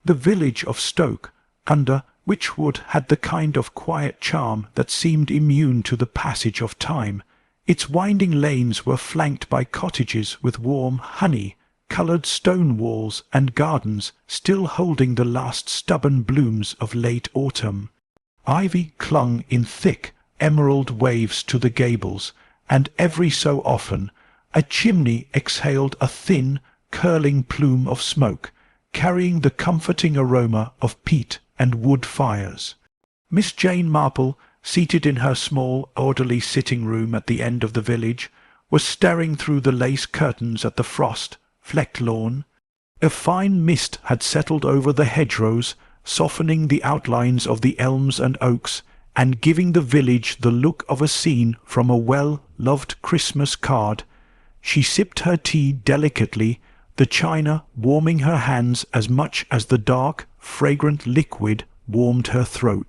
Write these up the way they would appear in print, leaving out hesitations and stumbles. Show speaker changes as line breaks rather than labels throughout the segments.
The village of Stoke, under Wychwood, had the kind of quiet charm that seemed immune to the passage of time. Its winding lanes were flanked by cottages with warm, honey-coloured stone walls and gardens still holding the last stubborn blooms of late autumn. Ivy clung in thick, emerald waves to the gables, and every so often a chimney exhaled a thin, curling plume of smoke, carrying the comforting aroma of peat and wood fires. Miss Jane Marple, seated in her small, orderly sitting-room at the end of the village, was staring through the lace curtains at the frost-flecked lawn. A fine mist had settled over the hedgerows, softening the outlines of the elms and oaks, and giving the village the look of a scene from a well-loved Christmas card. She sipped her tea delicately, the china warming her hands as much as the dark, fragrant liquid warmed her throat.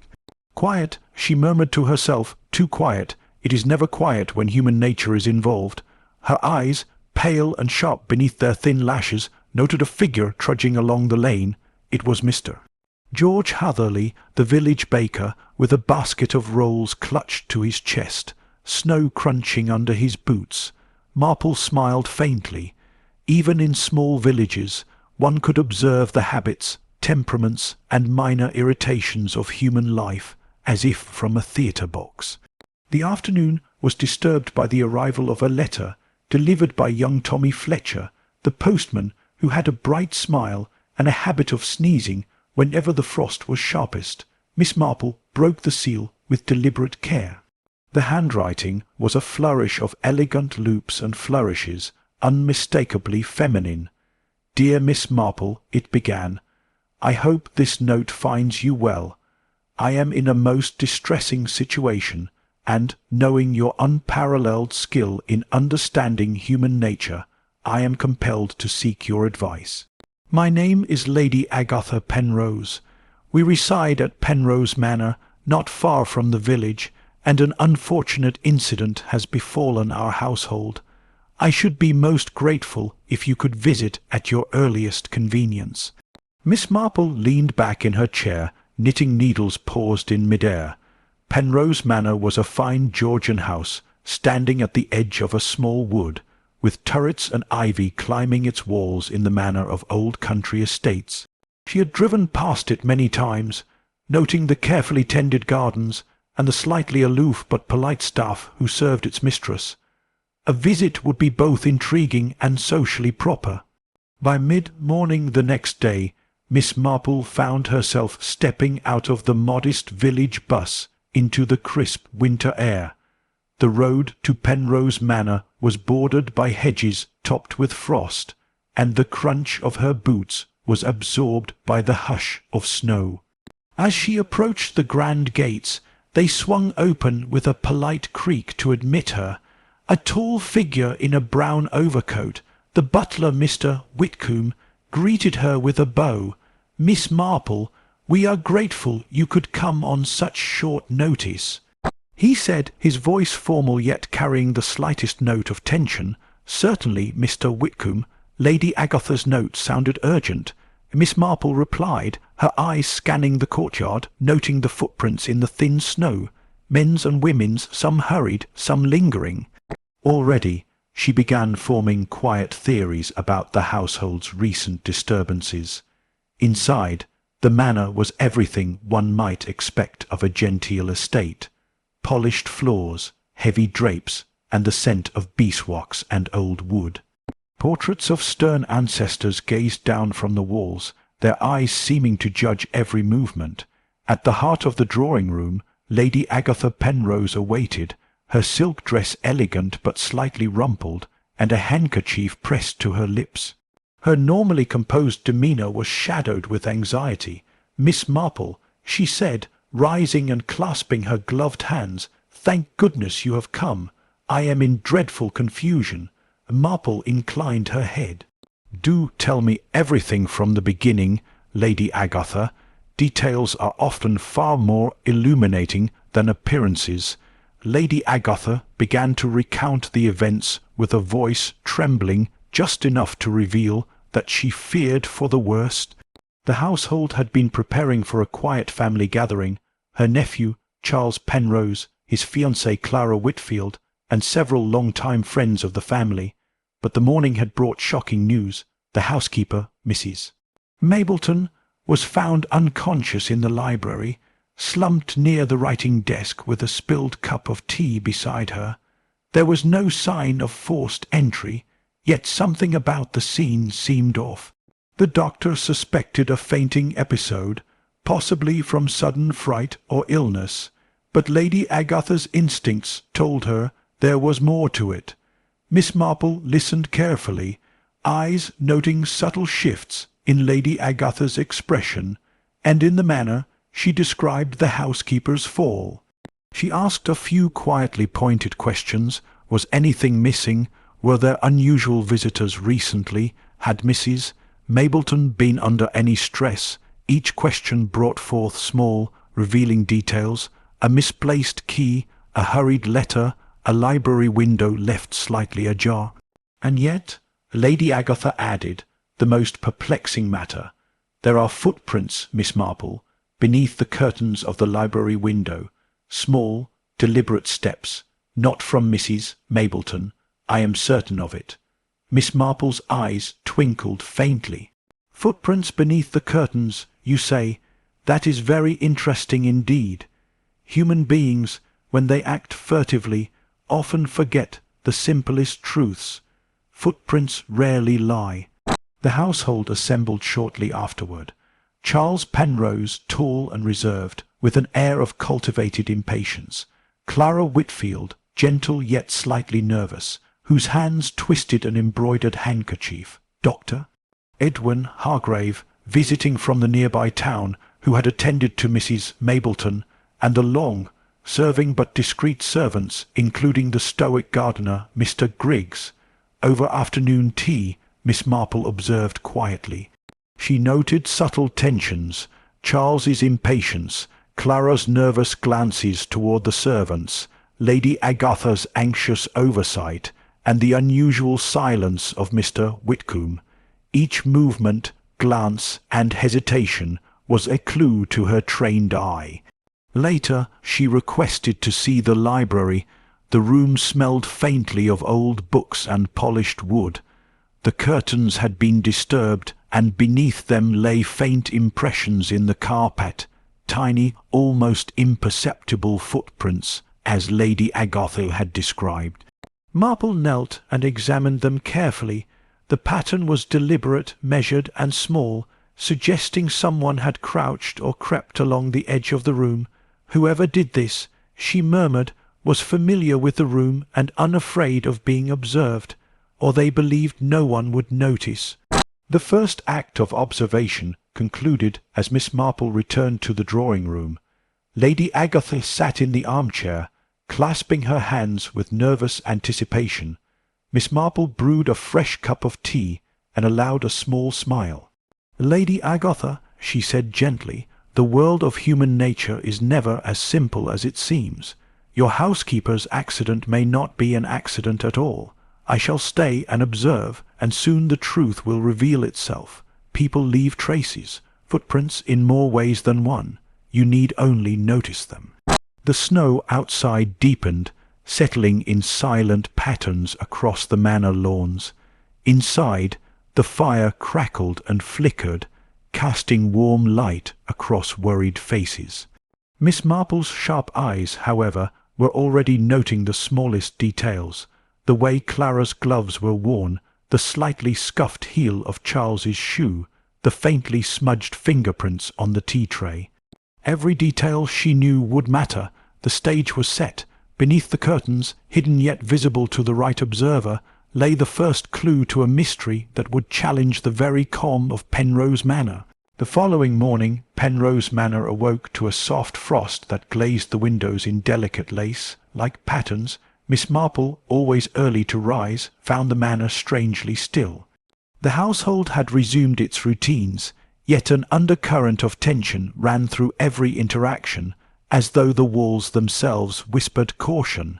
"Quiet," she murmured to herself, "too quiet. It is never quiet when human nature is involved." Her eyes, pale and sharp beneath their thin lashes, noted a figure trudging along the lane. It was Mr. George Hatherley, the village baker, with a basket of rolls clutched to his chest, snow crunching under his boots. Marple smiled faintly. Even in small villages, one could observe the habits, temperaments, and minor irritations of human life, as if from a theatre box. The afternoon was disturbed by the arrival of a letter, delivered by young Tommy Fletcher, the postman, who had a bright smile and a habit of sneezing whenever the frost was sharpest. Miss Marple broke the seal with deliberate care. The handwriting was a flourish of elegant loops and flourishes, unmistakably feminine. "Dear Miss Marple," it began, "I hope this note finds you well. I am in a most distressing situation, and, knowing your unparalleled skill in understanding human nature, I am compelled to seek your advice. My name is Lady Agatha Penrose. We reside at Penrose Manor, not far from the village, and an unfortunate incident has befallen our household. I should be most grateful if you could visit at your earliest convenience." Miss Marple leaned back in her chair, knitting needles paused in mid-air. Penrose Manor was a fine Georgian house, standing at the edge of a small wood, with turrets and ivy climbing its walls in the manner of old country estates. She had driven past it many times, noting the carefully tended gardens and the slightly aloof but polite staff who served its mistress. A visit would be both intriguing and socially proper. By mid-morning the next day, Miss Marple found herself stepping out of the modest village bus into the crisp winter air. The road to Penrose Manor was bordered by hedges topped with frost, and the crunch of her boots was absorbed by the hush of snow. As she approached the grand gates, they swung open with a polite creak to admit her. A tall figure in a brown overcoat, the butler Mr. Whitcomb, greeted her with a bow. "Miss Marple, we are grateful you could come on such short notice," he said, his voice formal yet carrying the slightest note of tension. "Certainly, Mr. Whitcomb." Lady Agatha's note sounded urgent. Miss Marple replied, her eyes scanning the courtyard, noting the footprints in the thin snow, men's and women's, some hurried, some lingering. Already she began forming quiet theories about the household's recent disturbances. Inside, the manor was everything one might expect of a genteel estate: polished floors, heavy drapes, and the scent of beeswax and old wood. Portraits of stern ancestors gazed down from the walls, their eyes seeming to judge every movement. At the heart of the drawing-room, Lady Agatha Penrose awaited, her silk dress elegant but slightly rumpled, and a handkerchief pressed to her lips. Her normally composed demeanour was shadowed with anxiety. "Miss Marple," she said, rising and clasping her gloved hands, "thank goodness you have come. I am in dreadful confusion." Marple inclined her head. "Do tell me everything from the beginning, Lady Agatha. Details are often far more illuminating than appearances." Lady Agatha began to recount the events with a voice trembling just enough to reveal that she feared for the worst. The household had been preparing for a quiet family gathering. Her nephew, Charles Penrose, his fiancée Clara Whitfield, and several long-time friends of the family. But the morning had brought shocking news. The housekeeper, Mrs. Mapleton, was found unconscious in the library, slumped near the writing desk with a spilled cup of tea beside her. There was no sign of forced entry, yet something about the scene seemed off. The doctor suspected a fainting episode, possibly from sudden fright or illness, but Lady Agatha's instincts told her there was more to it. Miss Marple listened carefully, eyes noting subtle shifts in Lady Agatha's expression, and in the manner she described the housekeeper's fall. She asked a few quietly pointed questions. Was anything missing? Were there unusual visitors recently? Had Mrs. Mapleton been under any stress? Each question brought forth small, revealing details: a misplaced key, a hurried letter, a library window left slightly ajar. And yet, Lady Agatha added, the most perplexing matter: there are footprints, Miss Marple, beneath the curtains of the library window, small, deliberate steps, not from Mrs. Mapleton, I am certain of it. Miss Marple's eyes twinkled faintly. Footprints beneath the curtains, you say? That is very interesting indeed. Human beings, when they act furtively, often forget the simplest truths. Footprints rarely lie. The household assembled shortly afterward. Charles Penrose, tall and reserved, with an air of cultivated impatience. Clara Whitfield, gentle yet slightly nervous, whose hands twisted an embroidered handkerchief. Dr. Edwin Hargrave, visiting from the nearby town, who had attended to Mrs. Mapleton, and the long, serving but discreet servants, including the stoic gardener, Mr. Griggs. Over afternoon tea, Miss Marple observed quietly. She noted subtle tensions, Charles's impatience, Clara's nervous glances toward the servants, Lady Agatha's anxious oversight, and the unusual silence of Mr. Whitcomb. Each movement, glance, and hesitation was a clue to her trained eye. Later she requested to see the library. The room smelled faintly of old books and polished wood. The curtains had been disturbed, and beneath them lay faint impressions in the carpet, tiny, almost imperceptible footprints, as Lady Agatha had described. Marple knelt and examined them carefully. The pattern was deliberate, measured, and small, suggesting someone had crouched or crept along the edge of the room. Whoever did this, she murmured, was familiar with the room and unafraid of being observed, or they believed no one would notice. The first act of observation concluded as Miss Marple returned to the drawing-room. Lady Agatha sat in the armchair, clasping her hands with nervous anticipation. Miss Marple brewed a fresh cup of tea and allowed a small smile. "Lady Agatha," she said gently, "the world of human nature is never as simple as it seems. Your housekeeper's accident may not be an accident at all. I shall stay and observe, and soon the truth will reveal itself. People leave traces, footprints in more ways than one. You need only notice them." The snow outside deepened, settling in silent patterns across the manor lawns. Inside, the fire crackled and flickered, casting warm light across worried faces. Miss Marple's sharp eyes, however, were already noting the smallest details: the way Clara's gloves were worn, the slightly scuffed heel of Charles's shoe, the faintly smudged fingerprints on the tea-tray. Every detail she knew would matter. The stage was set. Beneath the curtains, hidden yet visible to the right observer, lay the first clue to a mystery that would challenge the very calm of Penrose Manor. The following morning Penrose Manor awoke to a soft frost that glazed the windows in delicate lace-like patterns. Miss Marple, always early to rise, found the manor strangely still. The household had resumed its routines, yet an undercurrent of tension ran through every interaction, as though the walls themselves whispered caution.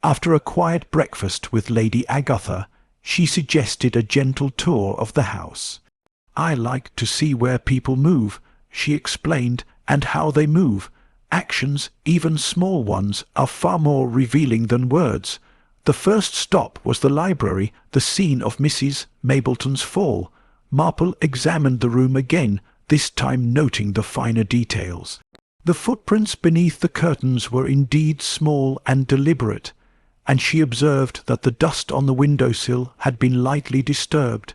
After a quiet breakfast with Lady Agatha, she suggested a gentle tour of the house. "I like to see where people move," she explained, "and how they move. Actions, even small ones, are far more revealing than words." The first stop was the library, the scene of Mrs. Mapleton's fall. Marple examined the room again, this time noting the finer details. The footprints beneath the curtains were indeed small and deliberate, and she observed that the dust on the window-sill had been lightly disturbed.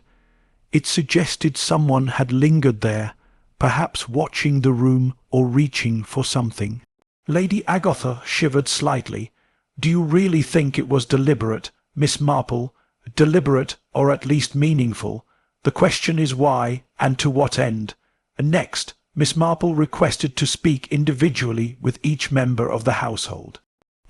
It suggested someone had lingered there, perhaps watching the room or reaching for something. Lady Agatha shivered slightly. "Do you really think it was deliberate, Miss Marple? Deliberate, or at least meaningful? The question is why, and to what end?" Next, Miss Marple requested to speak individually with each member of the household.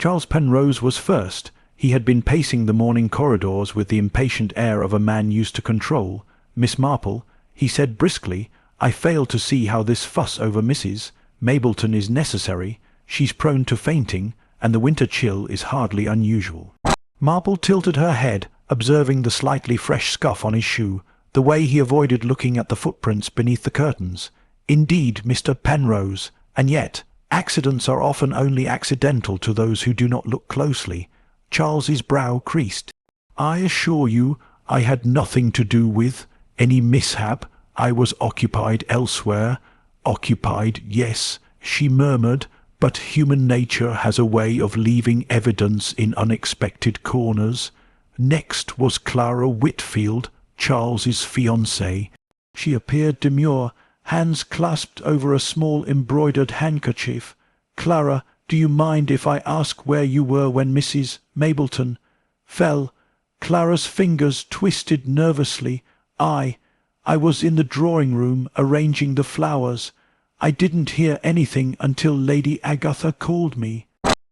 Charles Penrose was first. He had been pacing the morning corridors with the impatient air of a man used to control. "Miss Marple," he said briskly, "I fail to see how this fuss over Mrs. Mapleton is necessary. She's prone to fainting, and the winter chill is hardly unusual." Marple tilted her head, observing the slightly fresh scuff on his shoe, the way he avoided looking at the footprints beneath the curtains. "Indeed, Mr. Penrose, and yet accidents are often only accidental to those who do not look closely." Charles's brow creased. "I assure you I had nothing to do with any mishap. I was occupied elsewhere." "Occupied, yes," she murmured, "but human nature has a way of leaving evidence in unexpected corners." Next was Clara Whitfield, Charles's fiancée. She appeared demure, hands clasped over a small embroidered handkerchief. "Clara, do you mind if I ask where you were when Mrs. Mapleton fell?" Clara's fingers twisted nervously. I was in the drawing-room arranging the flowers. I didn't hear anything until Lady Agatha called me."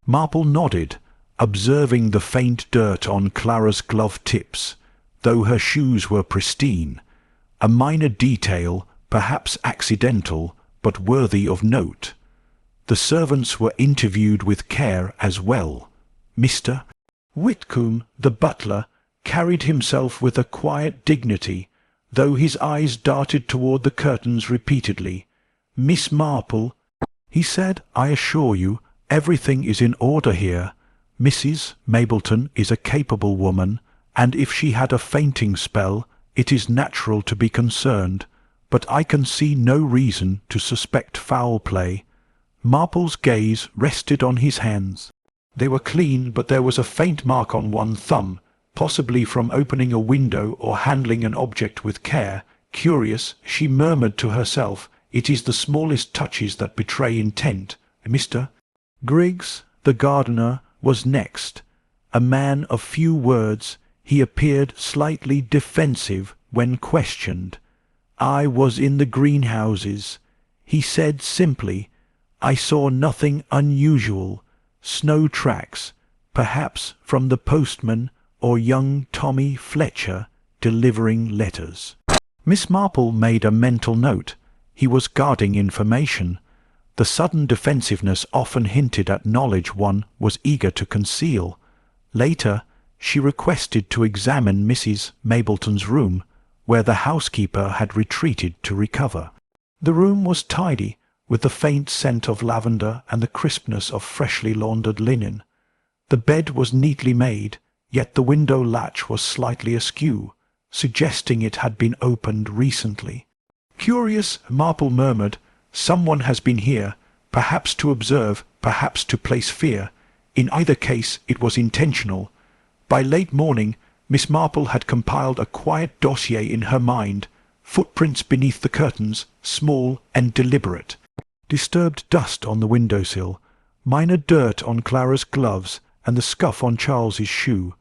Marple nodded, observing the faint dirt on Clara's glove tips, though her shoes were pristine. A minor detail, perhaps accidental, but worthy of note. The servants were interviewed with care as well. Mr. Whitcomb, the butler, carried himself with a quiet dignity, though his eyes darted toward the curtains repeatedly. "Miss Marple," he said, "I assure you, everything is in order here. Mrs. Mapleton is a capable woman, and if she had a fainting spell, it is natural to be concerned, but I can see no reason to suspect foul play." Marple's gaze rested on his hands. They were clean, but there was a faint mark on one thumb, possibly from opening a window or handling an object with care. Curious, she murmured to herself, it is the smallest touches that betray intent. Mr. Griggs, the gardener, was next. A man of few words, he appeared slightly defensive when questioned. "I was in the greenhouses," he said simply. "I saw nothing unusual. Snow tracks, perhaps from the postman or young Tommy Fletcher delivering letters." Miss Marple made a mental note. He was guarding information. The sudden defensiveness often hinted at knowledge one was eager to conceal. Later, she requested to examine Mrs. Mapleton's room, where the housekeeper had retreated to recover. The room was tidy, with the faint scent of lavender and the crispness of freshly laundered linen. The bed was neatly made, yet the window latch was slightly askew, suggesting it had been opened recently. "Curious," Marple murmured. "Someone has been here, perhaps to observe, perhaps to place fear. In either case it was intentional." By late morning, Miss Marple had compiled a quiet dossier in her mind. Footprints beneath the curtains, small and deliberate. Disturbed dust on the window-sill, minor dirt on Clara's gloves, and the scuff on Charles's shoe.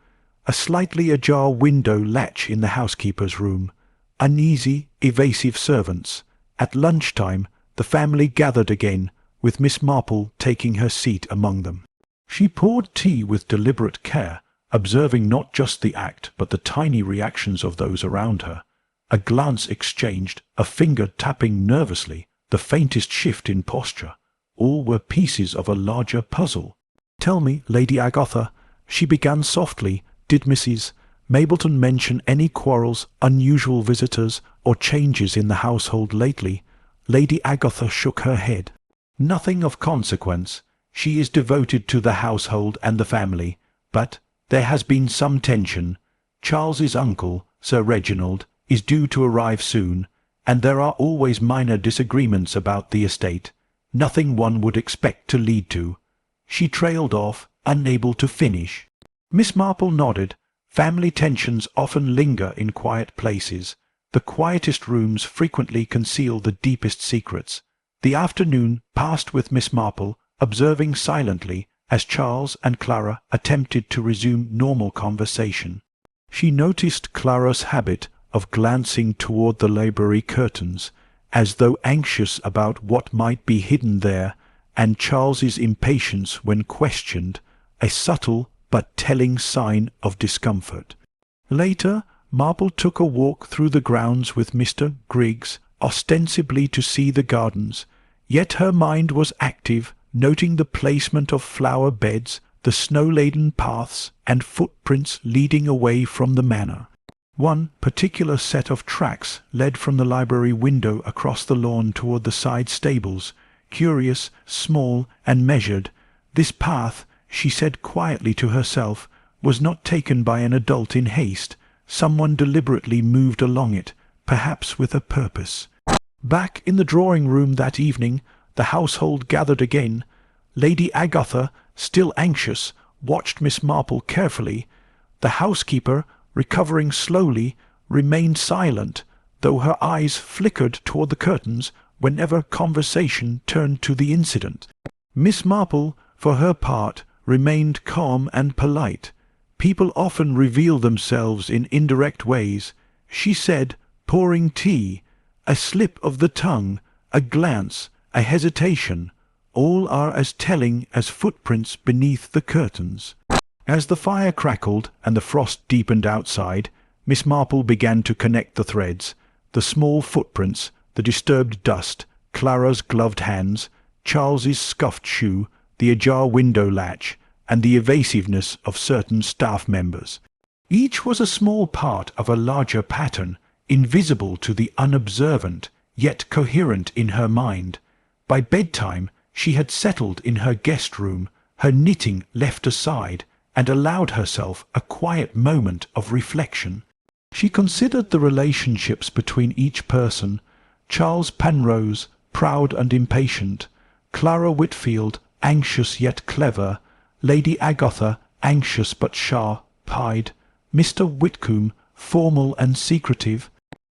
A slightly ajar window latch in the housekeeper's room. Uneasy, evasive servants. At lunchtime, the family gathered again, with Miss Marple taking her seat among them. She poured tea with deliberate care, observing not just the act but the tiny reactions of those around her. A glance exchanged, a finger tapping nervously, the faintest shift in posture. All were pieces of a larger puzzle. "Tell me, Lady Agatha," she began softly, "did Mrs. Mableton mention any quarrels, unusual visitors, or changes in the household lately? Lady Agatha shook her head. Nothing of consequence. She is devoted to the household and the family, but there has been some tension. Charles's uncle, Sir Reginald, is due to arrive soon, and there are always minor disagreements about the estate. Nothing one would expect to lead to. She trailed off, unable to finish. Miss Marple nodded. Family tensions often linger in quiet places. The quietest rooms frequently conceal the deepest secrets. The afternoon passed with Miss Marple, observing silently as Charles and Clara attempted to resume normal conversation. She noticed Clara's habit of glancing toward the library curtains, as though anxious about what might be hidden there, and Charles's impatience when questioned, a subtle but telling sign of discomfort. Later, Marple took a walk through the grounds with Mr. Griggs, ostensibly to see the gardens, yet her mind was active, noting the placement of flower beds, the snow-laden paths, and footprints leading away from the manor. One particular set of tracks led from the library window across the lawn toward the side stables, curious, small, and measured. This path, she said quietly to herself, was not taken by an adult in haste. Someone deliberately moved along it, perhaps with a purpose. Back in the drawing-room that evening, the household gathered again. Lady Agatha, still anxious, watched Miss Marple carefully. The housekeeper, recovering slowly, remained silent, though her eyes flickered toward the curtains whenever conversation turned to the incident. Miss Marple, for her part, remained calm and polite. People often reveal themselves in indirect ways. She said, pouring tea, a slip of the tongue, a glance, a hesitation, all are as telling as footprints beneath the curtains. As the fire crackled and the frost deepened outside, Miss Marple began to connect the threads, the small footprints, the disturbed dust, Clara's gloved hands, Charles's scuffed shoe, the ajar window latch, and the evasiveness of certain staff members. Each was a small part of a larger pattern, invisible to the unobservant, yet coherent in her mind. By bedtime she had settled in her guest room, her knitting left aside, and allowed herself a quiet moment of reflection. She considered the relationships between each person: Charles Penrose, proud and impatient; Clara Whitfield, anxious yet clever; Lady Agatha, anxious but sharp-eyed; Mr. Whitcomb, formal and secretive;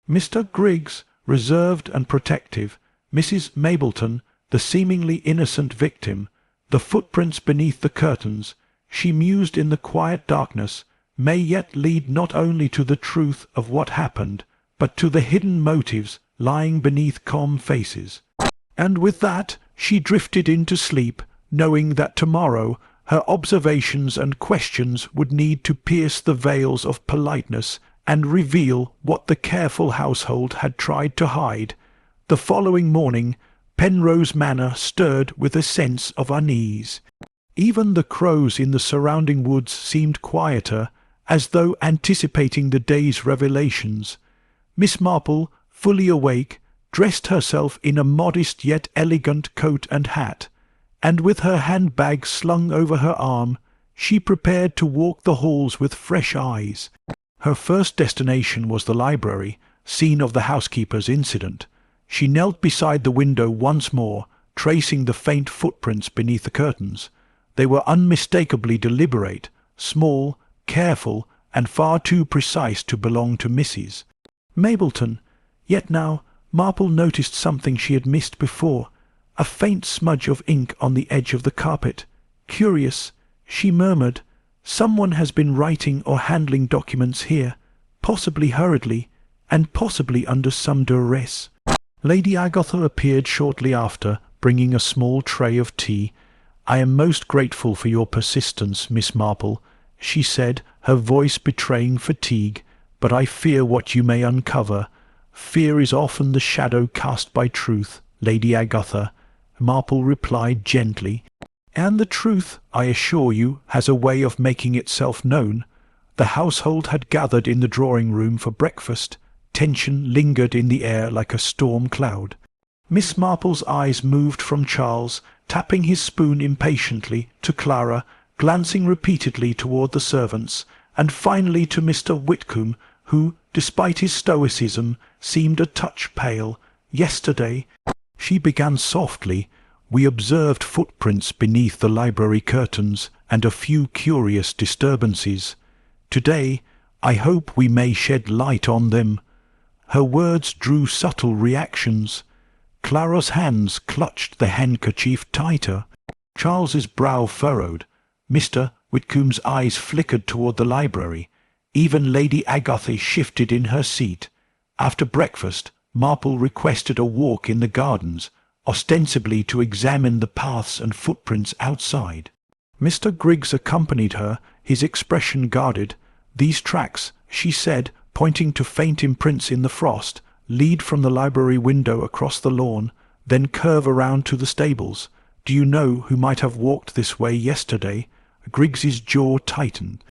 Mr. Griggs, reserved and protective; Mrs. Mableton, the seemingly innocent victim. The footprints beneath the curtains, she mused in the quiet darkness, may yet lead not only to the truth of what happened, but to the hidden motives lying beneath calm faces. And with that she drifted into sleep, knowing that tomorrow her observations and questions would need to pierce the veils of politeness and reveal what the careful household had tried to hide. The following morning Penrose Manor stirred with a sense of unease. Even the crows in the surrounding woods seemed quieter, as though anticipating the day's revelations. Miss Marple, fully awake, dressed herself in a modest yet elegant coat and hat, and with her handbag slung over her arm, she prepared to walk the halls with fresh eyes. Her first destination was the library, scene of the housekeeper's incident. She knelt beside the window once more, tracing the faint footprints beneath the curtains. They were unmistakably deliberate, small, careful, and far too precise to belong to Mrs. Mableton. Yet now Marple noticed something she had missed before, a faint smudge of ink on the edge of the carpet. Curious, she murmured, someone has been writing or handling documents here, possibly hurriedly, and possibly under some duress. Lady Agatha appeared shortly after, bringing a small tray of tea. "I am most grateful for your persistence, Miss Marple," she said, her voice betraying fatigue, "but I fear what you may uncover. Fear is often the shadow cast by truth, Lady Agatha," Marple replied gently. "And the truth, I assure you, has a way of making itself known. The household had gathered in the drawing-room for breakfast. Tension lingered in the air like a storm cloud. Miss Marple's eyes moved from Charles, tapping his spoon impatiently, to Clara, glancing repeatedly toward the servants, and finally to Mr. Whitcomb, who, despite his stoicism, seemed a touch pale. Yesterday, she began softly, we observed footprints beneath the library curtains and a few curious disturbances. Today, I hope we may shed light on them. Her words drew subtle reactions. Clara's hands clutched the handkerchief tighter. Charles's brow furrowed. Mr. Whitcomb's eyes flickered toward the library. Even Lady Agatha shifted in her seat. After breakfast, Marple requested a walk in the gardens, ostensibly to examine the paths and footprints outside. Mr. Griggs accompanied her, his expression guarded. These tracks, she said, pointing to faint imprints in the frost, lead from the library window across the lawn, then curve around to the stables. Do you know who might have walked this way yesterday? Griggs's jaw tightened.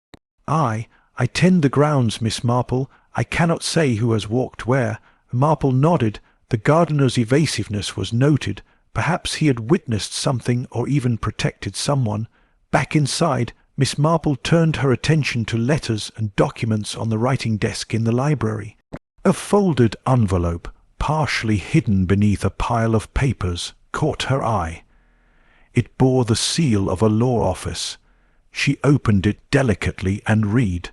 I tend the grounds, Miss Marple. I cannot say who has walked where. Marple nodded. The gardener's evasiveness was noted. Perhaps he had witnessed something or even protected someone. Back inside, Miss Marple turned her attention to letters and documents on the writing desk in the library. A folded envelope, partially hidden beneath a pile of papers, caught her eye. It bore the seal of a law office. She opened it delicately and read,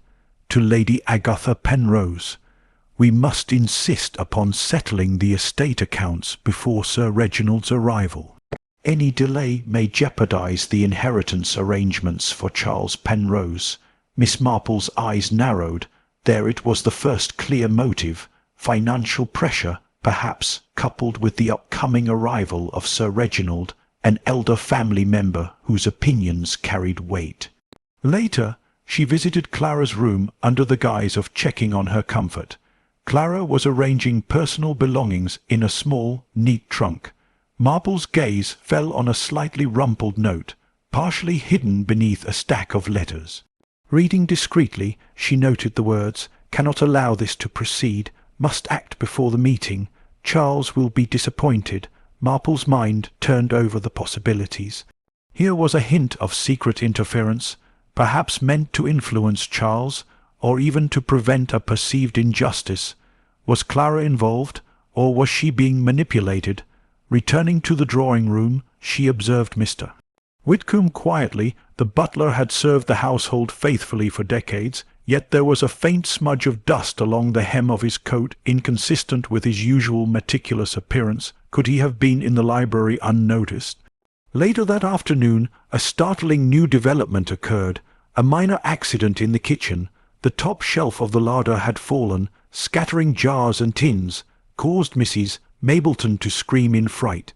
"To Lady Agatha Penrose. We must insist upon settling the estate accounts before Sir Reginald's arrival. Any delay may jeopardize the inheritance arrangements for Charles Penrose." Miss Marple's eyes narrowed. There it was, the first clear motive. Financial pressure, perhaps, coupled with the upcoming arrival of Sir Reginald, an elder family member whose opinions carried weight. Later, she visited Clara's room under the guise of checking on her comfort. Clara was arranging personal belongings in a small, neat trunk. Marple's gaze fell on a slightly rumpled note, partially hidden beneath a stack of letters. Reading discreetly, she noted the words, "Cannot allow this to proceed. Must act before the meeting. Charles will be disappointed." Marple's mind turned over the possibilities. Here was a hint of secret interference, perhaps meant to influence Charles, or even to prevent a perceived injustice. Was Clara involved, or was she being manipulated? Returning to the drawing-room, she observed Mr. Whitcomb quietly. The butler had served the household faithfully for decades, yet there was a faint smudge of dust along the hem of his coat, inconsistent with his usual meticulous appearance. Could he have been in the library unnoticed? Later that afternoon, a startling new development occurred. A minor accident in the kitchen. The top shelf of the larder had fallen, scattering jars and tins, caused Mrs. Mapleton to scream in fright.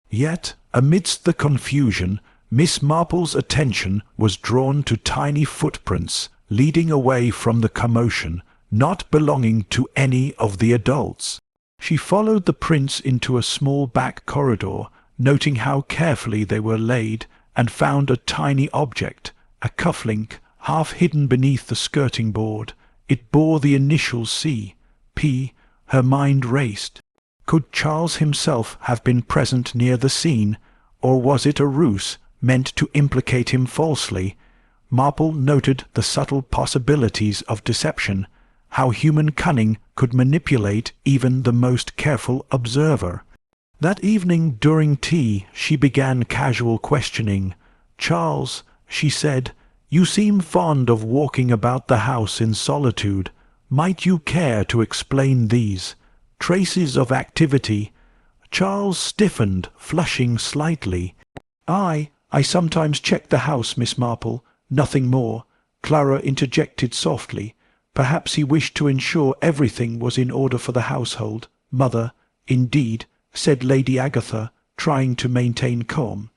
Yet, amidst the confusion, Miss Marple's attention was drawn to tiny footprints leading away from the commotion, not belonging to any of the adults. She followed the prints into a small back corridor, noting how carefully they were laid, and found a tiny object, a cufflink, half hidden beneath the skirting board. It bore the initials C.P. Her mind raced. Could Charles himself have been present near the scene, or was it a ruse meant to implicate him falsely? Marple noted the subtle possibilities of deception, how human cunning could manipulate even the most careful observer. That evening during tea she began casual questioning. "Charles," she said, "you seem fond of walking about the house in solitude. Might you care to explain these traces of activity?" Charles stiffened, flushing slightly. I sometimes check the house, Miss Marple. Nothing more," Clara interjected softly. Perhaps he wished to ensure everything was in order for the household. "Mother, indeed," said Lady Agatha, trying to maintain calm.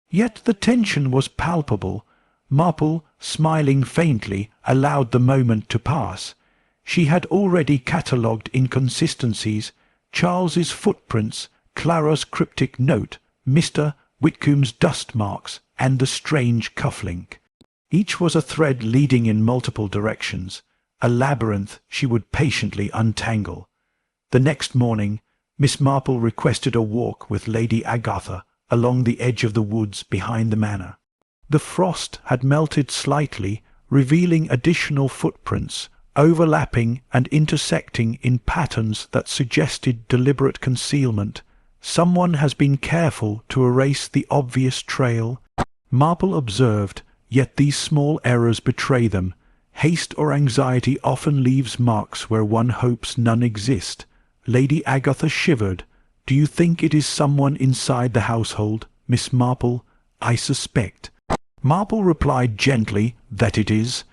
Yet the tension was palpable. Marple, smiling faintly, allowed the moment to pass. She had already catalogued inconsistencies: Charles's footprints, Clara's cryptic note, Mr. Whitcomb's dust marks, and the strange cufflink. Each was a thread leading in multiple directions, a labyrinth she would patiently untangle. The next morning, Miss Marple requested a walk with Lady Agatha along the edge of the woods behind the manor. The frost had melted slightly, revealing additional footprints, overlapping and intersecting in patterns that suggested deliberate concealment. Someone has been careful to erase the obvious trail, Marple observed, yet these small errors betray them. Haste or anxiety often leaves marks where one hopes none exist. Lady Agatha shivered. Do you think it is someone inside the household, Miss Marple? I suspect. Marple replied gently that it is.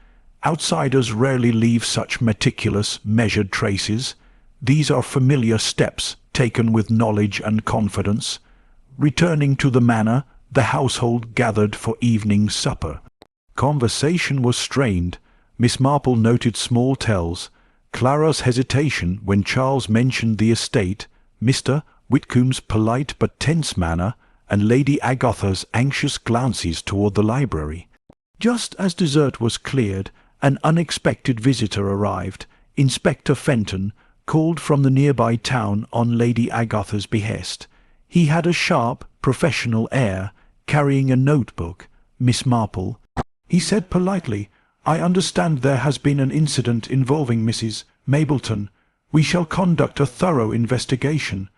Outsiders rarely leave such meticulous, measured traces. These are familiar steps, taken with knowledge and confidence. Returning to the manor, the household gathered for evening supper. Conversation was strained. Miss Marple noted small tells. Clara's hesitation when Charles mentioned the estate, Mr. Whitcomb's polite but tense manner, and Lady Agatha's anxious glances toward the library. Just as dessert was cleared, an unexpected visitor arrived. Inspector Fenton, called from the nearby town on Lady Agatha's behest. He had a sharp, professional air, carrying a notebook. Miss Marple, he said politely, I understand there has been an incident involving Mrs. Mapleton. We shall conduct a thorough investigation.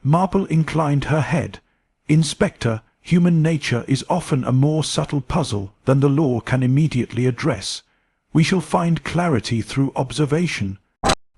Marple inclined her head. Inspector, human nature is often a more subtle puzzle than the law can immediately address. We shall find clarity through observation.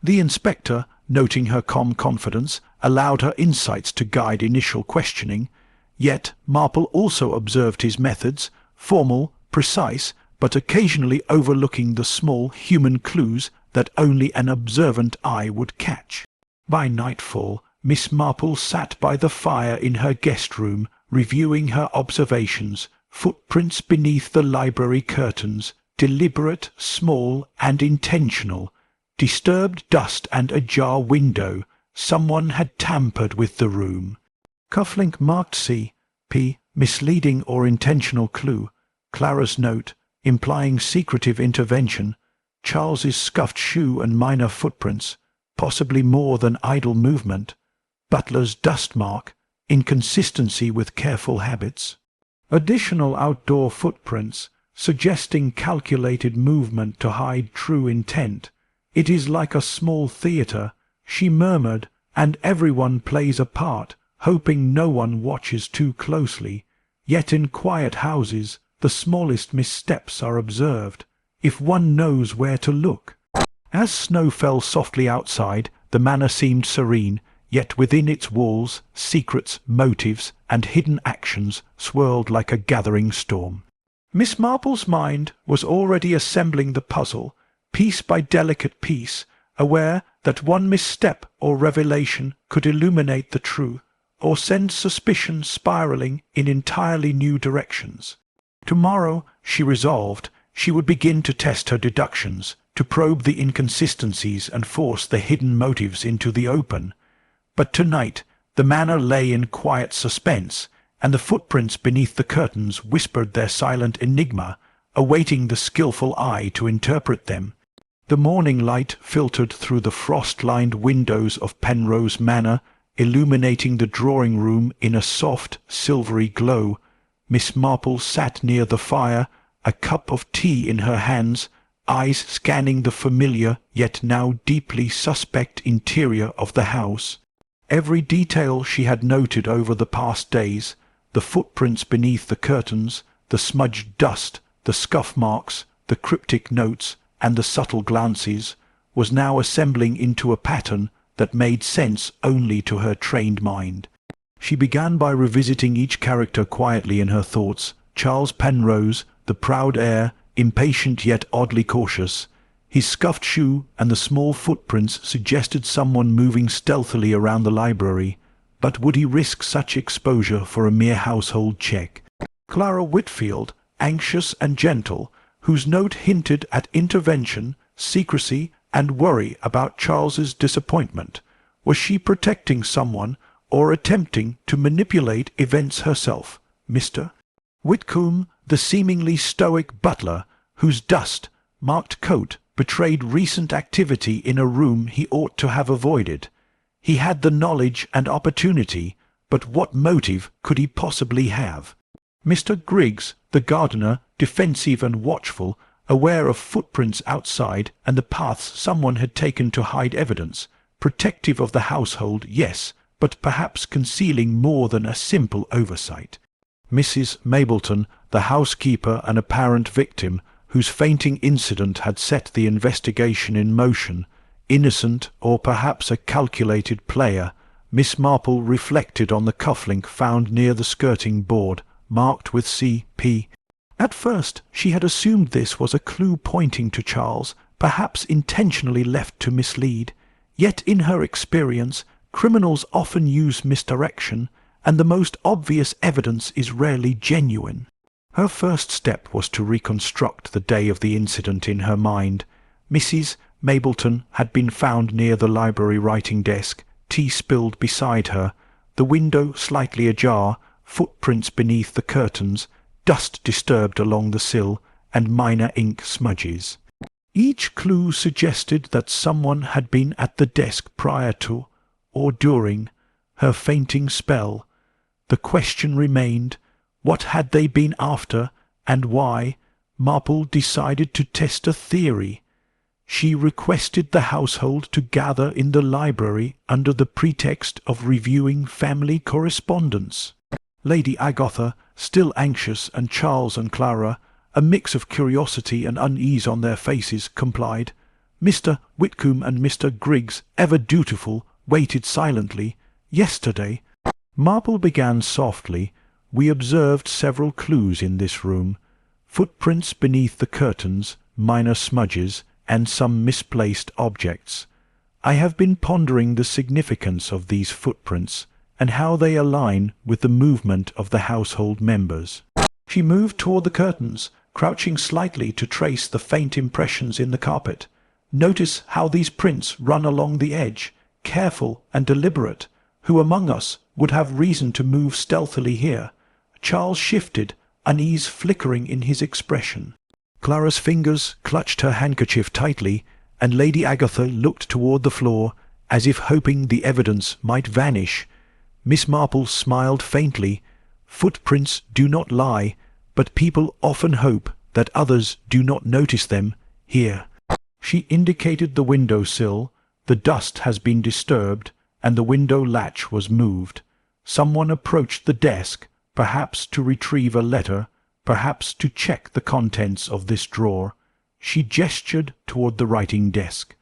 The inspector, noting her calm confidence, allowed her insights to guide initial questioning. Yet Marple also observed his methods, formal, precise, but occasionally overlooking the small human clues that only an observant eye would catch. By nightfall, Miss Marple sat by the fire in her guest-room, reviewing her observations. Footprints beneath the library curtains, deliberate, small, and intentional. Disturbed dust and ajar window. Someone had tampered with the room. Cufflink marked C.P. misleading or intentional clue. Clara's note, implying secretive intervention. Charles's scuffed shoe and minor footprints, possibly more than idle movement. Butler's dust mark, inconsistency with careful habits. Additional outdoor footprints, suggesting calculated movement to hide true intent. It is like a small theatre, she murmured, and everyone plays a part, hoping no one watches too closely. Yet in quiet houses, the smallest missteps are observed, if one knows where to look. As snow fell softly outside, the manor seemed serene, yet within its walls, secrets, motives, and hidden actions swirled like a gathering storm. Miss Marple's mind was already assembling the puzzle, piece by delicate piece, aware that one misstep or revelation could illuminate the truth, or send suspicion spiraling in entirely new directions. Tomorrow, she resolved, she would begin to test her deductions, to probe the inconsistencies and force the hidden motives into the open. But tonight the manor lay in quiet suspense, and the footprints beneath the curtains whispered their silent enigma, awaiting the skilful eye to interpret them. The morning light filtered through the frost-lined windows of Penrose Manor, illuminating the drawing-room in a soft, silvery glow. Miss Marple sat near the fire, a cup of tea in her hands, eyes scanning the familiar yet now deeply suspect interior of the house. Every detail she had noted over the past days, the footprints beneath the curtains, the smudged dust, the scuff marks, the cryptic notes, and the subtle glances, was now assembling into a pattern that made sense only to her trained mind. She began by revisiting each character quietly in her thoughts. Charles Penrose, the proud heir, impatient yet oddly cautious. His scuffed shoe and the small footprints suggested someone moving stealthily around the library, but would he risk such exposure for a mere household check? Clara Whitfield, anxious and gentle, whose note hinted at intervention, secrecy, and worry about Charles's disappointment. Was she protecting someone, or attempting to manipulate events herself? Mr. Whitcomb, the seemingly stoic butler, whose dust-marked coat betrayed recent activity in a room he ought to have avoided. He had the knowledge and opportunity, but what motive could he possibly have? Mr. Griggs, the gardener, defensive and watchful, aware of footprints outside and the paths someone had taken to hide evidence, protective of the household, yes, but perhaps concealing more than a simple oversight. Mrs. Mapleton, the housekeeper, an apparent victim, whose fainting incident had set the investigation in motion, innocent or perhaps a calculated player. Miss Marple reflected on the cufflink found near the skirting board, marked with C.P. At first she had assumed this was a clue pointing to Charles, perhaps intentionally left to mislead. Yet in her experience, criminals often use misdirection, and the most obvious evidence is rarely genuine. Her first step was to reconstruct the day of the incident in her mind. Mrs. Mapleton had been found near the library writing desk, tea spilled beside her, the window slightly ajar, footprints beneath the curtains, dust disturbed along the sill, and minor ink smudges. Each clue suggested that someone had been at the desk prior to, or during, her fainting spell. The question remained, what had they been after, and why? Marple decided to test a theory. She requested the household to gather in the library under the pretext of reviewing family correspondence. Lady Agatha, still anxious, and Charles and Clara, a mix of curiosity and unease on their faces, complied. Mr. Whitcomb and Mr. Griggs, ever dutiful, waited silently. Yesterday, Marple began softly, we observed several clues in this room. Footprints beneath the curtains, minor smudges, and some misplaced objects. I have been pondering the significance of these footprints, and how they align with the movement of the household members. She moved toward the curtains, crouching slightly to trace the faint impressions in the carpet. Notice how these prints run along the edge, careful and deliberate. Who among us would have reason to move stealthily here? Charles shifted, unease flickering in his expression. Clara's fingers clutched her handkerchief tightly, and Lady Agatha looked toward the floor, as if hoping the evidence might vanish. Miss Marple smiled faintly. Footprints do not lie, but people often hope that others do not notice them. Here. She indicated the window sill. The dust has been disturbed, and the window latch was moved. Someone approached the desk, perhaps to retrieve a letter, perhaps to check the contents of this drawer. She gestured toward the writing desk.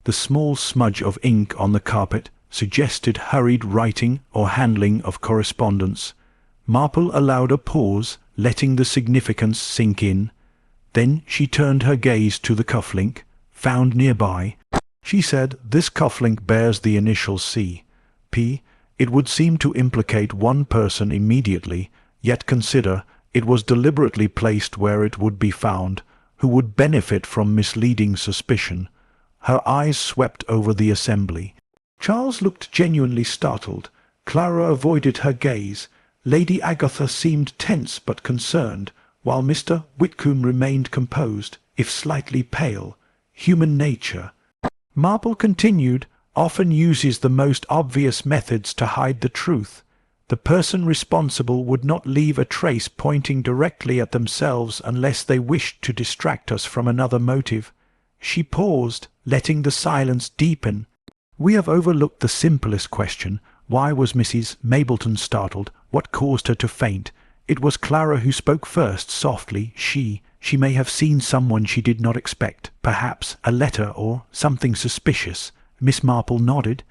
The small smudge of ink on the carpet suggested hurried writing or handling of correspondence. Marple allowed a pause, letting the significance sink in. Then she turned her gaze to the cufflink, found nearby. She said, "This cufflink bears the initial C.P. It would seem to implicate one person immediately, yet consider, it was deliberately placed where it would be found, who would benefit from misleading suspicion." Her eyes swept over the assembly. Charles looked genuinely startled. Clara avoided her gaze. Lady Agatha seemed tense but concerned, while Mr. Whitcomb remained composed, if slightly pale. Human nature. Marple continued, often uses the most obvious methods to hide the truth. The person responsible would not leave a trace pointing directly at themselves unless they wished to distract us from another motive. She paused, letting the silence deepen. We have overlooked the simplest question. Why was Mrs. Mapleton startled? What caused her to faint? It was Clara who spoke first, softly. She may have seen someone she did not expect, perhaps a letter or something suspicious. Miss Marple nodded.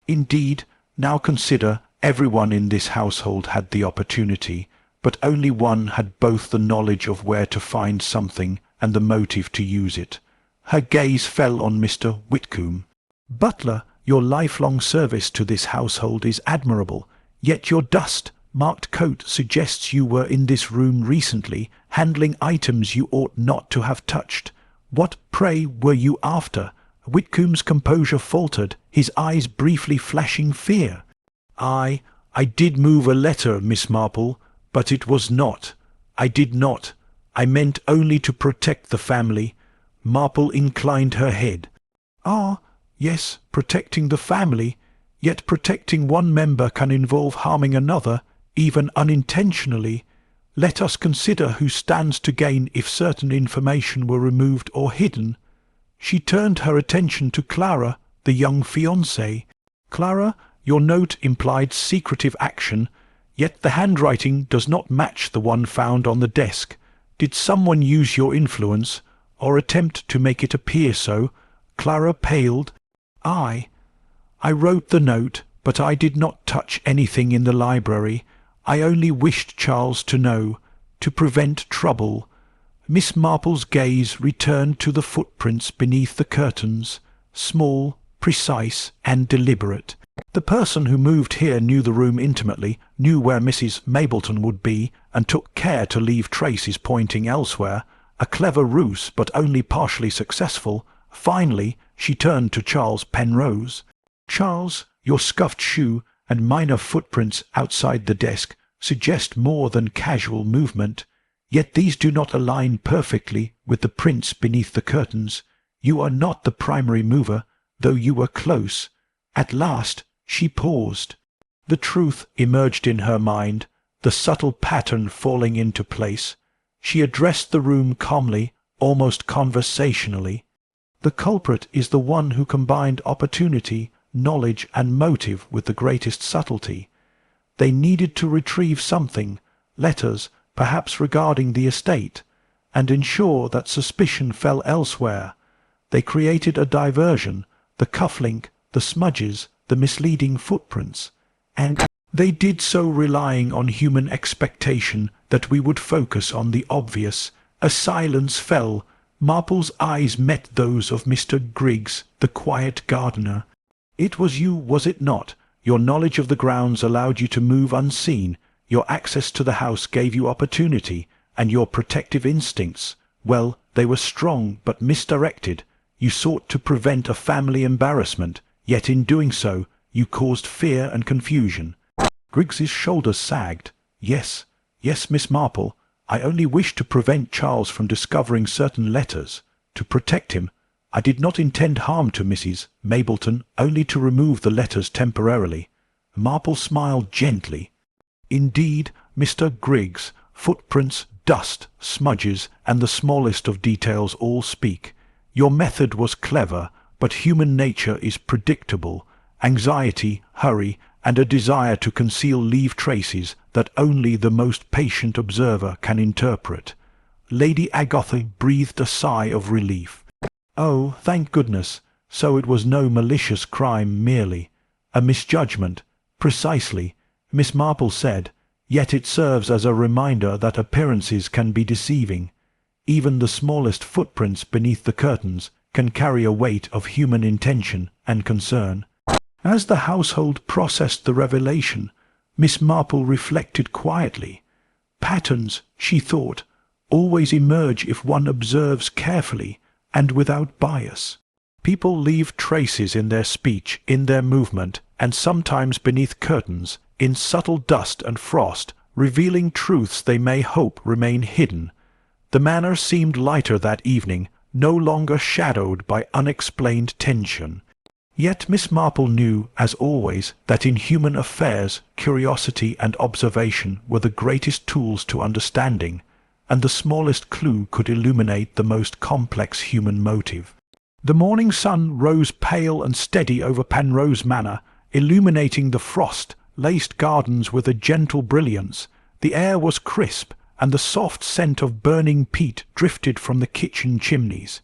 Indeed, now consider, everyone in this household had the opportunity, but only one had both the knowledge of where to find something and the motive to use it. Her gaze fell on Mr. Whitcomb. Butler, your lifelong service to this household is admirable, yet your dust-marked coat suggests you were in this room recently, handling items you ought not to have touched. What, pray, were you after? Whitcomb's composure faltered, his eyes briefly flashing fear. I did move a letter, Miss Marple, but it was not. I did not. I meant only to protect the family." Marple inclined her head. "Ah, yes, protecting the family. Yet protecting one member can involve harming another, even unintentionally. Let us consider who stands to gain if certain information were removed or hidden." She turned her attention to Clara, the young fiancée. "Clara, your note implied secretive action, yet the handwriting does not match the one found on the desk. Did someone use your influence, or attempt to make it appear so?" Clara paled. I wrote the note, but I did not touch anything in the library. I only wished Charles to know, to prevent trouble." Miss Marple's gaze returned to the footprints beneath the curtains, small, precise, and deliberate. "The person who moved here knew the room intimately, knew where Mrs. Mapleton would be, and took care to leave traces pointing elsewhere. A clever ruse, but only partially successful." Finally, she turned to Charles Penrose. "Charles, your scuffed shoe and minor footprints outside the desk suggest more than casual movement. Yet these do not align perfectly with the prints beneath the curtains. You are not the primary mover, though you were close." At last she paused. The truth emerged in her mind, the subtle pattern falling into place. She addressed the room calmly, almost conversationally. "The culprit is the one who combined opportunity, knowledge, and motive with the greatest subtlety. They needed to retrieve something, letters, perhaps regarding the estate, and ensure that suspicion fell elsewhere. They created a diversion, the cufflink, the smudges, the misleading footprints, and they did so relying on human expectation that we would focus on the obvious." A silence fell. Marple's eyes met those of Mr. Griggs, the quiet gardener. "It was you, was it not? Your knowledge of the grounds allowed you to move unseen. Your access to the house gave you opportunity, and your protective instincts, well, they were strong but misdirected. You sought to prevent a family embarrassment, yet in doing so you caused fear and confusion." Griggs's shoulders sagged. Yes, Miss Marple. I only wished to prevent Charles from discovering certain letters, to protect him. I did not intend harm to Mrs. Mapleton, only to remove the letters temporarily." Marple smiled gently. "Indeed, Mr. Griggs, footprints, dust, smudges, and the smallest of details all speak. Your method was clever, but human nature is predictable. Anxiety, hurry, and a desire to conceal leave traces that only the most patient observer can interpret." Lady Agatha breathed a sigh of relief. "Oh, thank goodness! So it was no malicious crime merely. A misjudgment. Precisely," Miss Marple said. "Yet it serves as a reminder that appearances can be deceiving. Even the smallest footprints beneath the curtains can carry a weight of human intention and concern." As the household processed the revelation, Miss Marple reflected quietly. Patterns, she thought, always emerge if one observes carefully and without bias. People leave traces in their speech, in their movement, and sometimes beneath curtains, in subtle dust and frost, revealing truths they may hope remain hidden. The manor seemed lighter that evening, no longer shadowed by unexplained tension. Yet Miss Marple knew, as always, that in human affairs curiosity and observation were the greatest tools to understanding, and the smallest clue could illuminate the most complex human motive. The morning sun rose pale and steady over Penrose Manor, illuminating the frost-laced gardens with a gentle brilliance. The air was crisp, and the soft scent of burning peat drifted from the kitchen chimneys.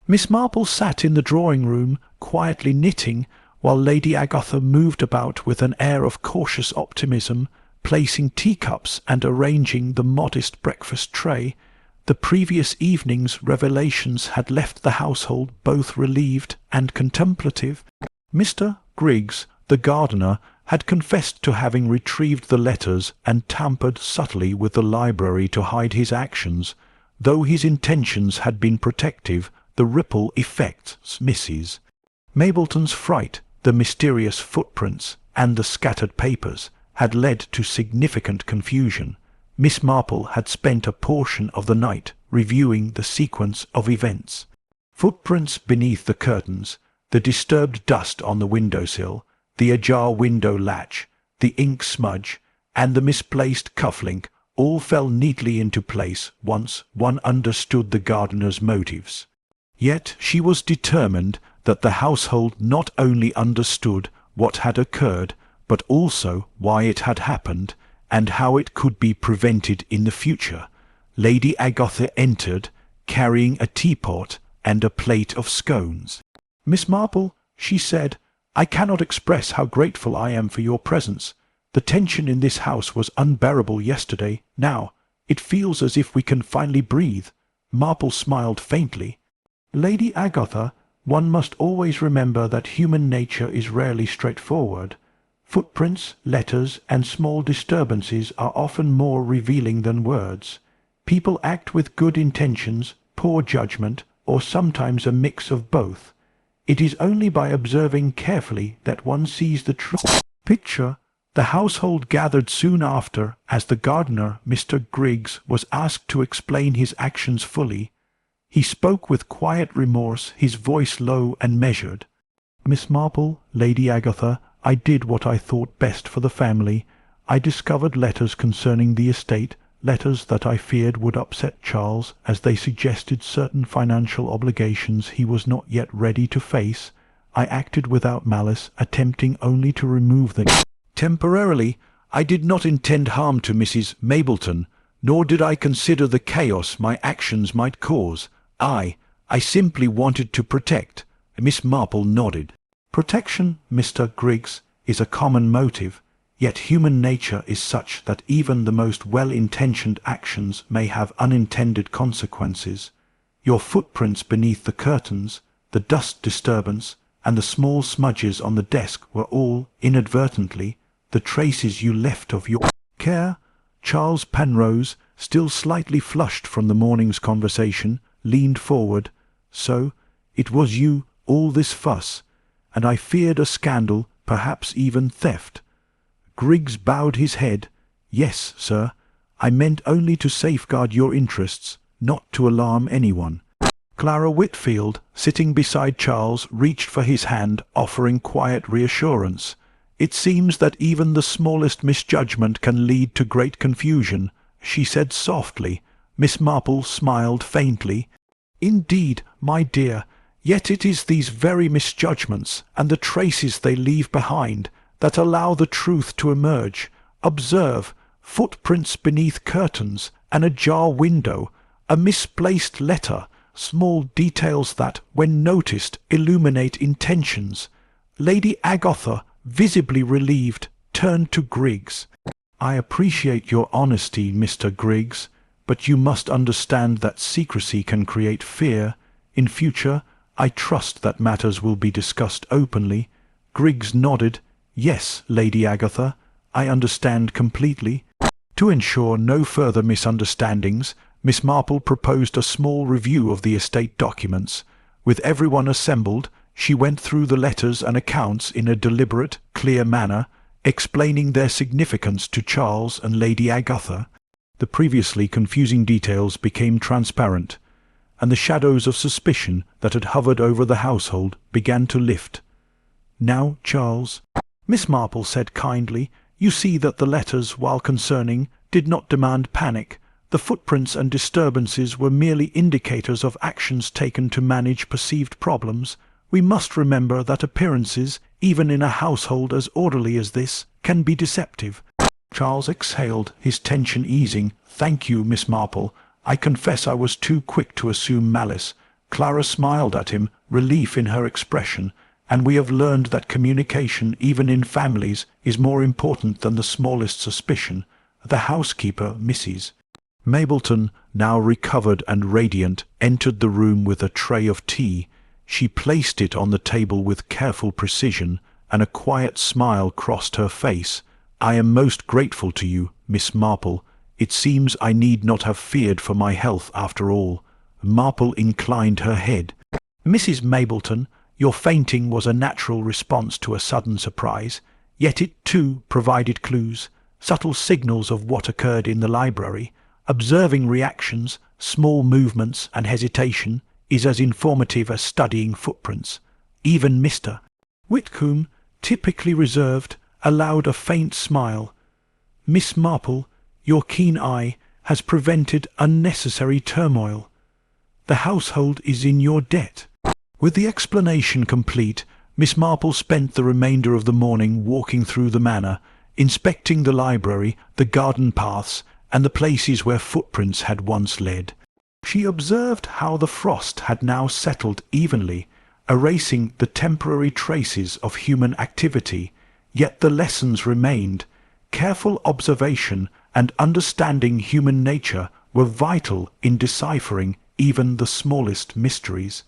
Miss Marple sat in the drawing-room, quietly knitting, while Lady Agatha moved about with an air of cautious optimism, placing teacups and arranging the modest breakfast tray. The previous evening's revelations had left the household both relieved and contemplative. Mr. Griggs, the gardener, had confessed to having retrieved the letters and tampered subtly with the library to hide his actions. Though his intentions had been protective, the ripple effects Mrs. Mapleton's fright, the mysterious footprints, and the scattered papers had led to significant confusion. Miss Marple had spent a portion of the night reviewing the sequence of events. Footprints beneath the curtains, the disturbed dust on the windowsill, the ajar window latch, the ink smudge, and the misplaced cufflink all fell neatly into place once one understood the gardener's motives. Yet she was determined that the household not only understood what had occurred, but also why it had happened, and how it could be prevented in the future. Lady Agatha entered, carrying a teapot and a plate of scones. "Miss Marple," she said, "I cannot express how grateful I am for your presence. The tension in this house was unbearable yesterday. Now, it feels as if we can finally breathe." Marple smiled faintly. "Lady Agatha, one must always remember that human nature is rarely straightforward. Footprints, letters, and small disturbances are often more revealing than words. People act with good intentions, poor judgment, or sometimes a mix of both. It is only by observing carefully that one sees the true picture." The household gathered soon after, as the gardener, Mr. Griggs, was asked to explain his actions fully. He spoke with quiet remorse, his voice low and measured. "Miss Marple, Lady Agatha, I did what I thought best for the family. I discovered letters concerning the estate, letters that I feared would upset Charles, as they suggested certain financial obligations he was not yet ready to face. I acted without malice, attempting only to remove them temporarily. I did not intend harm to Mrs. Mapleton, nor did I consider the chaos my actions might cause. I simply wanted to protect." Miss Marple nodded. "Protection, Mr. Griggs, is a common motive, yet human nature is such that even the most well-intentioned actions may have unintended consequences. Your footprints beneath the curtains, the dust disturbance, and the small smudges on the desk were all, inadvertently, the traces you left of your care." Charles Penrose, still slightly flushed from the morning's conversation, leaned forward. "So, it was you, all this fuss, and I feared a scandal, perhaps even theft." Griggs bowed his head. "Yes, sir. I meant only to safeguard your interests, not to alarm anyone." Clara Whitfield, sitting beside Charles, reached for his hand, offering quiet reassurance. "It seems that even the smallest misjudgment can lead to great confusion," she said softly. Miss Marple smiled faintly. "Indeed, my dear, yet it is these very misjudgments, and the traces they leave behind, that allow the truth to emerge. Observe, footprints beneath curtains, an ajar window, a misplaced letter, small details that, when noticed, illuminate intentions." Lady Agatha, visibly relieved, turned to Griggs. "I appreciate your honesty, Mr. Griggs, but you must understand that secrecy can create fear. In future, I trust that matters will be discussed openly." Griggs nodded. "Yes, Lady Agatha, I understand completely." To ensure no further misunderstandings, Miss Marple proposed a small review of the estate documents. With everyone assembled, she went through the letters and accounts in a deliberate, clear manner, explaining their significance to Charles and Lady Agatha. The previously confusing details became transparent, and the shadows of suspicion that had hovered over the household began to lift. "Now, Charles," Miss Marple said kindly, "you see that the letters, while concerning, did not demand panic. The footprints and disturbances were merely indicators of actions taken to manage perceived problems. We must remember that appearances, even in a household as orderly as this, can be deceptive." Charles exhaled, his tension easing. "Thank you, Miss Marple. I confess I was too quick to assume malice." Clara smiled at him, relief in her expression. "And we have learned that communication, even in families, is more important than the smallest suspicion." The housekeeper, Mrs. Mapleton, now recovered and radiant, entered the room with a tray of tea. She placed it on the table with careful precision, and a quiet smile crossed her face. "I am most grateful to you, Miss Marple. It seems I need not have feared for my health after all." Marple inclined her head. "Mrs. Mapleton, your fainting was a natural response to a sudden surprise, yet it too provided clues, subtle signals of what occurred in the library. Observing reactions, small movements and hesitation is as informative as studying footprints. Even Mr. Whitcomb, typically reserved, allowed a faint smile. "Miss Marple, your keen eye has prevented unnecessary turmoil. The household is in your debt." With the explanation complete, Miss Marple spent the remainder of the morning walking through the manor, inspecting the library, the garden paths, and the places where footprints had once led. She observed how the frost had now settled evenly, erasing the temporary traces of human activity, yet the lessons remained. Careful observation and understanding human nature were vital in deciphering even the smallest mysteries.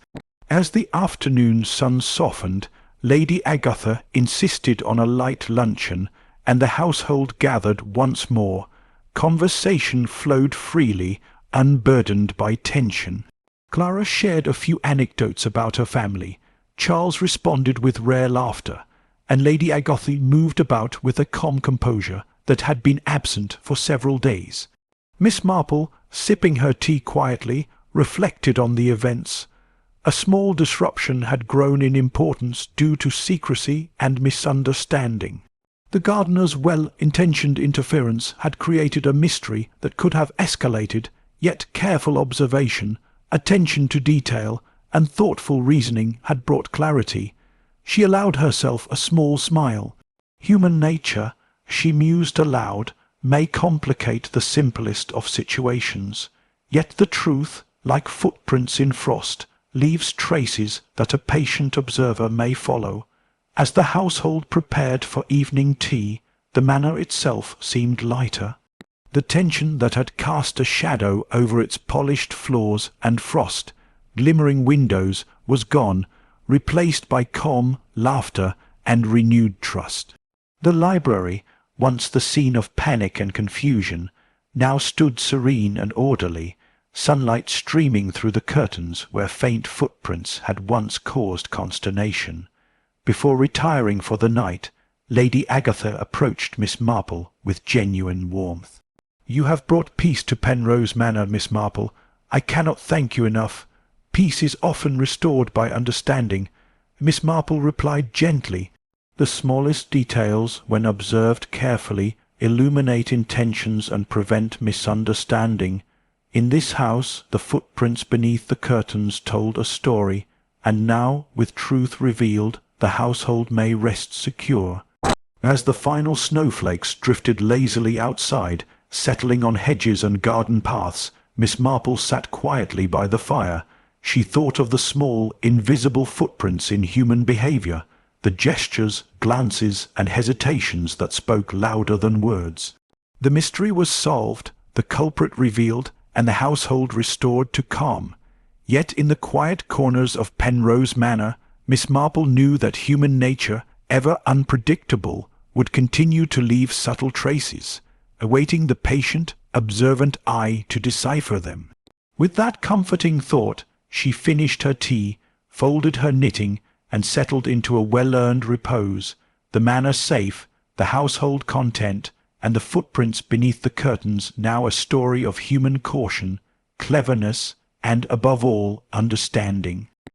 As the afternoon sun softened, Lady Agatha insisted on a light luncheon, and the household gathered once more. Conversation flowed freely, unburdened by tension. Clara shared a few anecdotes about her family. Charles responded with rare laughter, and Lady Agatha moved about with a calm composure that had been absent for several days. Miss Marple, sipping her tea quietly, reflected on the events. A small disruption had grown in importance due to secrecy and misunderstanding. The gardener's well-intentioned interference had created a mystery that could have escalated, yet careful observation, attention to detail, and thoughtful reasoning had brought clarity. She allowed herself a small smile. Human nature, she mused aloud, may complicate the simplest of situations, yet the truth, like footprints in frost, leaves traces that a patient observer may follow. As the household prepared for evening tea, the manor itself seemed lighter. The tension that had cast a shadow over its polished floors and frost glimmering windows was gone, replaced by calm, laughter, and renewed trust. The library, once the scene of panic and confusion, now stood serene and orderly, sunlight streaming through the curtains where faint footprints had once caused consternation. Before retiring for the night, Lady Agatha approached Miss Marple with genuine warmth. "You have brought peace to Penrose Manor, Miss Marple. I cannot thank you enough. Peace is often restored by understanding." Miss Marple replied gently, "The smallest details, when observed carefully, illuminate intentions and prevent misunderstanding. In this house the footprints beneath the curtains told a story, and now, with truth revealed, the household may rest secure." As the final snowflakes drifted lazily outside, settling on hedges and garden paths, Miss Marple sat quietly by the fire. She thought of the small, invisible footprints in human behaviour, the gestures, glances, and hesitations that spoke louder than words. The mystery was solved, the culprit revealed, and the household restored to calm. Yet in the quiet corners of Penrose Manor, Miss Marple knew that human nature, ever unpredictable, would continue to leave subtle traces, awaiting the patient, observant eye to decipher them. With that comforting thought, she finished her tea, folded her knitting, and settled into a well-earned repose, the manor safe, the household content, and the footprints beneath the curtains now a story of human caution, cleverness, and, above all, understanding.